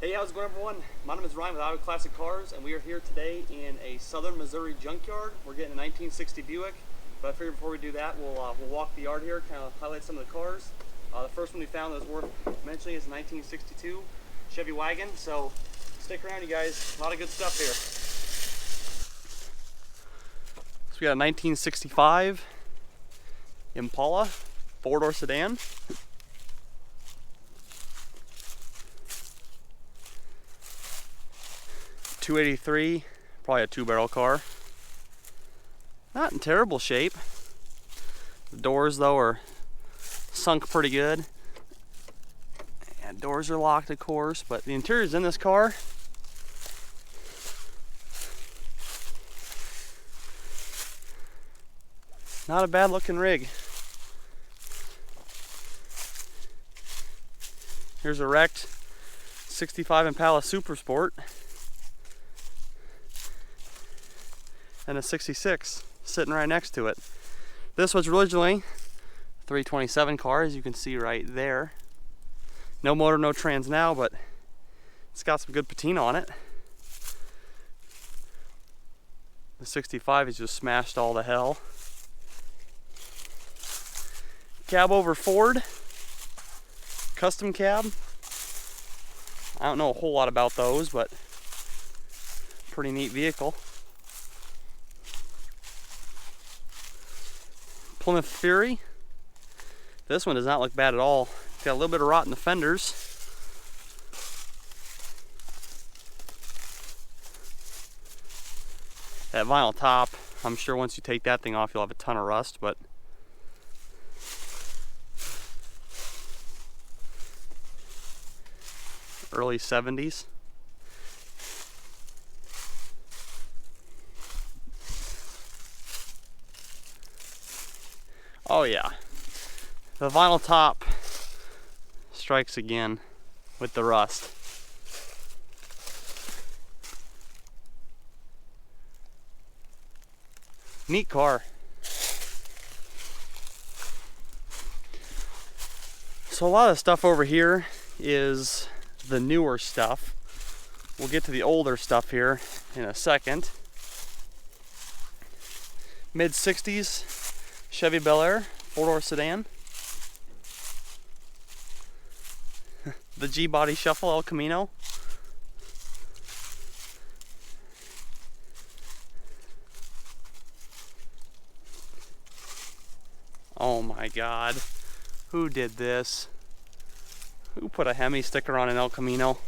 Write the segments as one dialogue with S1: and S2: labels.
S1: Hey, how's it going, everyone? My name is Ryan with Iowa Classic Cars, and we are here today in a Southern Missouri junkyard. We're getting a 1960 Buick, but I figured before we do that, we'll walk the yard here, kind of highlight some of the cars. The first one we found that was worth mentioning is a 1962 Chevy wagon, so stick around, you guys. A lot of good stuff here. So we got a 1965 Impala, four-door sedan. .283, probably a two-barrel car. Not in terrible shape. The doors, though, are sunk pretty good. And doors are locked, of course, but the interior's in this car. Not a bad-looking rig. Here's a wrecked 65 Impala Super Sport. And a 66 sitting right next to it. This was originally a 327 car, as you can see right there. No motor, no trans now, but it's got some good patina on it. The 65 is just smashed all to hell. Cab over Ford, custom cab. I don't know a whole lot about those, but pretty neat vehicle. Plymouth Fury. This one does not look bad at all. It's got a little bit of rot in the fenders. That vinyl top, I'm sure once you take that thing off, you'll have a ton of rust, but early 70s. Oh yeah, the vinyl top strikes again with the rust. Neat car. So a lot of stuff over here is the newer stuff. We'll get to the older stuff here in a second. Mid-60s Chevy Bel Air, four-door sedan. The G-Body Shuffle El Camino. Oh my God, who did this? Who put a Hemi sticker on an El Camino?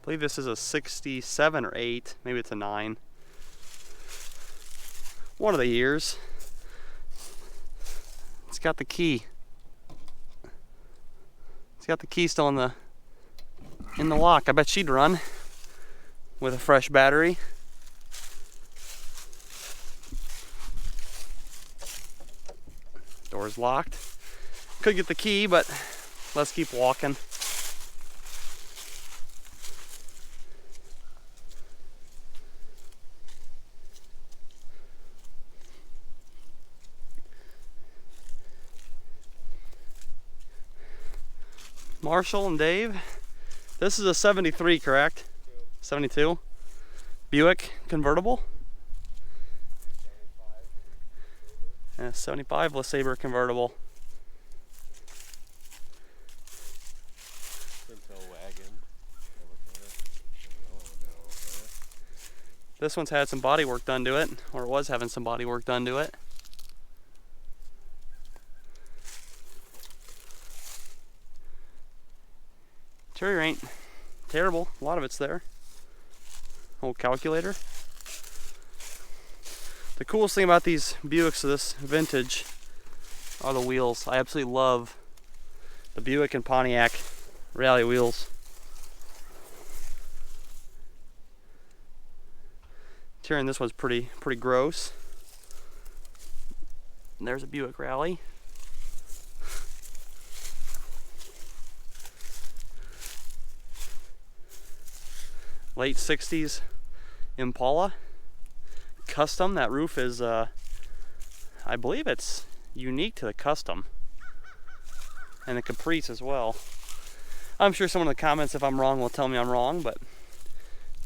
S1: I believe this is a 67 or 8, maybe it's a 9. One of the years. It's got the key. It's got the key still in the lock. I bet she'd run with a fresh battery. Door's locked. Could get the key, but let's keep walking. Marshall and Dave. This is a 73, correct? 72. Buick convertible. And a 75 LeSabre convertible. This one's had some body work done to it, or it was having some body work done to it. Interior ain't terrible. A lot of it's there. Old calculator. The coolest thing about these Buicks of this vintage are the wheels. I absolutely love the Buick and Pontiac rally wheels. Interior in this one's pretty gross. And there's a Buick Rally. Late 60s Impala. Custom. That roof is, I believe it's unique to the Custom. and the Caprice as well. I'm sure someone in the comments, if I'm wrong, will tell me I'm wrong, but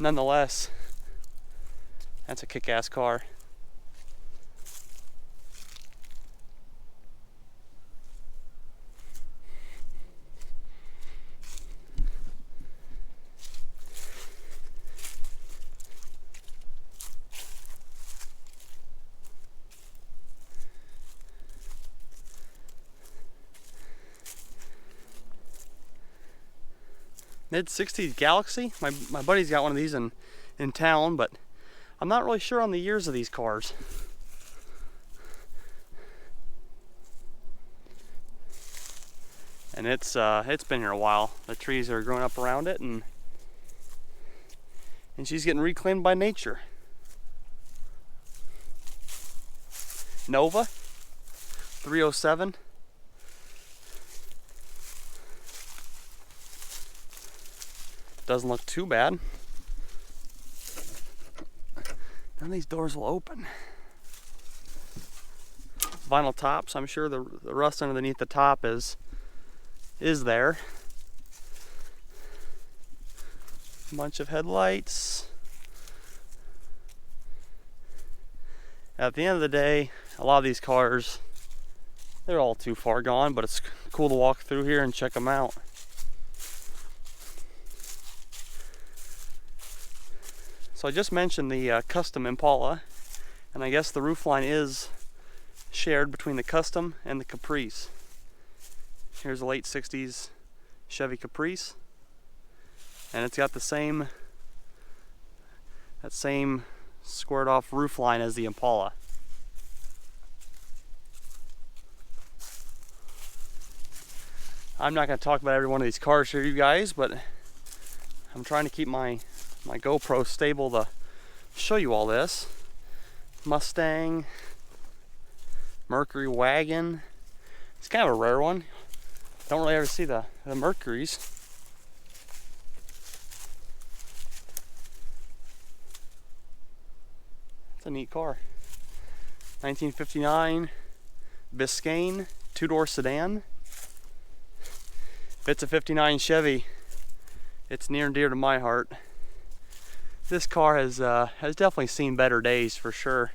S1: nonetheless, that's a kick-ass car. Mid-60s Galaxy. My buddy's got one of these in town, but I'm not really sure on the years of these cars. And it's been here a while. The trees are growing up around it, and she's getting reclaimed by nature. Nova 307. Doesn't look too bad. None of these doors will open. Vinyl tops. I'm sure the rust underneath the top is there. A bunch of headlights. At the end of the day, a lot of these cars, they're all too far gone, but it's cool to walk through here and check them out. So I just mentioned the custom Impala, and I guess the roofline is shared between the custom and the Caprice. Here's a late 60s Chevy Caprice, and it's got that same squared off roofline as the Impala. I'm not going to talk about every one of these cars for you guys, but I'm trying to keep my GoPro stable to show you all this. Mustang, Mercury wagon. It's kind of a rare one. Don't really ever see the Mercuries. It's a neat car. 1959 Biscayne, two-door sedan. If it's a 59 Chevy, it's near and dear to my heart. This car has definitely seen better days for sure.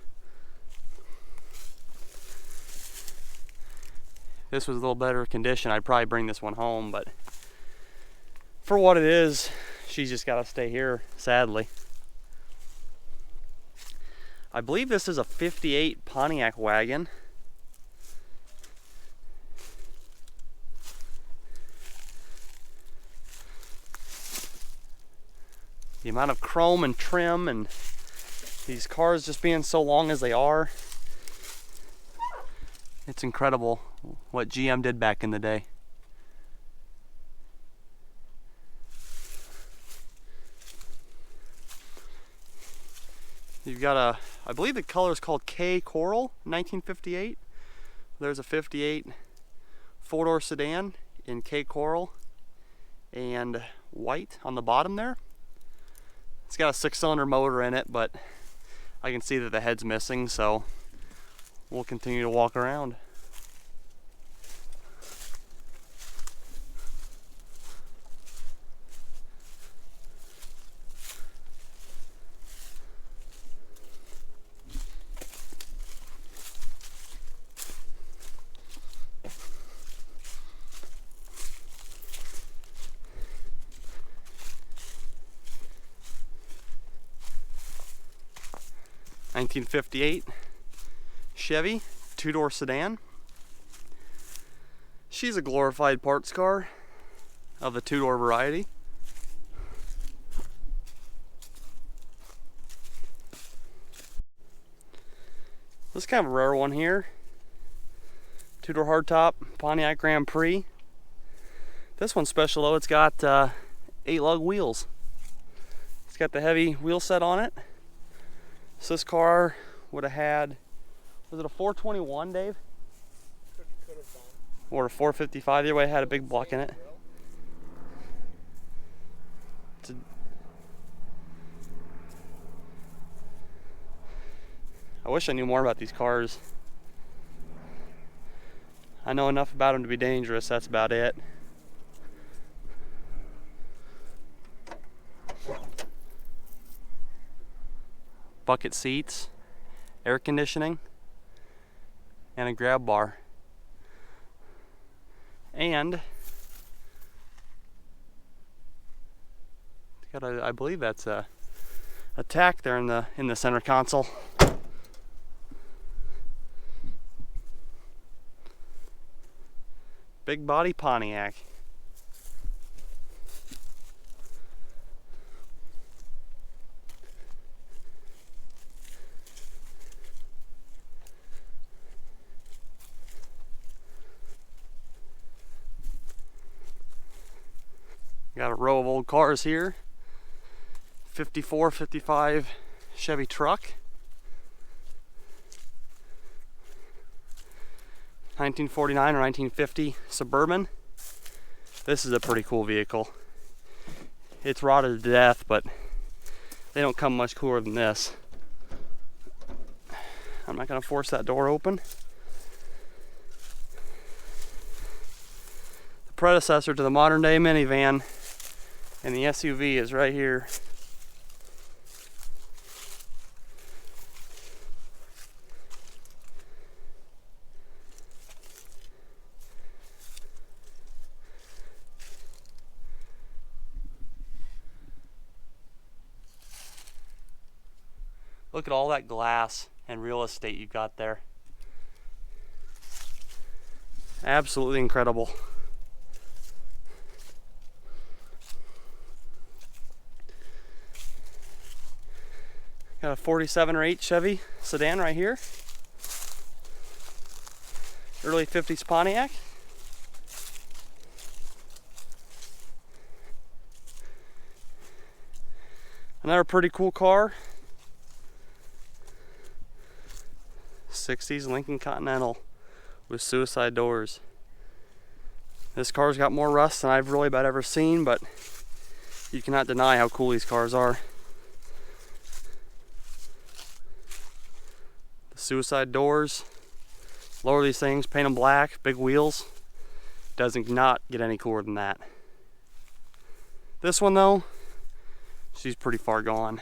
S1: If this was a little better condition, I'd probably bring this one home, but for what it is, she's just got to stay here, sadly. I believe this is a 58 Pontiac wagon. The amount of chrome and trim, and these cars just being so long as they are, it's incredible what GM did back in the day. You've got I believe the color is called K Coral, 1958. There's a 58 four-door sedan in K Coral and white on the bottom there. It's got a 6-cylinder motor in it, but I can see that the head's missing, so we'll continue to walk around. '58 Chevy, two-door sedan. She's a glorified parts car of the two-door variety. This is kind of a rare one here. Two-door hardtop Pontiac Grand Prix. This one's special though, it's got 8-lug wheels. It's got the heavy wheel set on it. So this car would have had, was it a 421, Dave? Could have been. Or a 455, either way it had a big block in it. I wish I knew more about these cars. I know enough about them to be dangerous, that's about it. Bucket seats, air conditioning, and a grab bar. And I believe that's a tack there in the center console. Big body Pontiac. Got a row of old cars here. 54, 55 Chevy truck. 1949 or 1950 Suburban. This is a pretty cool vehicle. It's rotted to death, but they don't come much cooler than this. I'm not going to force that door open. The predecessor to the modern day minivan and the SUV is right here. Look at all that glass and real estate you've got there. Absolutely incredible. Got a 47 or 8 Chevy sedan right here. Early 50s Pontiac. Another pretty cool car. 60s Lincoln Continental with suicide doors. This car's got more rust than I've really about ever seen, but you cannot deny how cool these cars are. The suicide doors, lower these things, paint them black, big wheels. Doesn't not get any cooler than that. This one though, she's pretty far gone.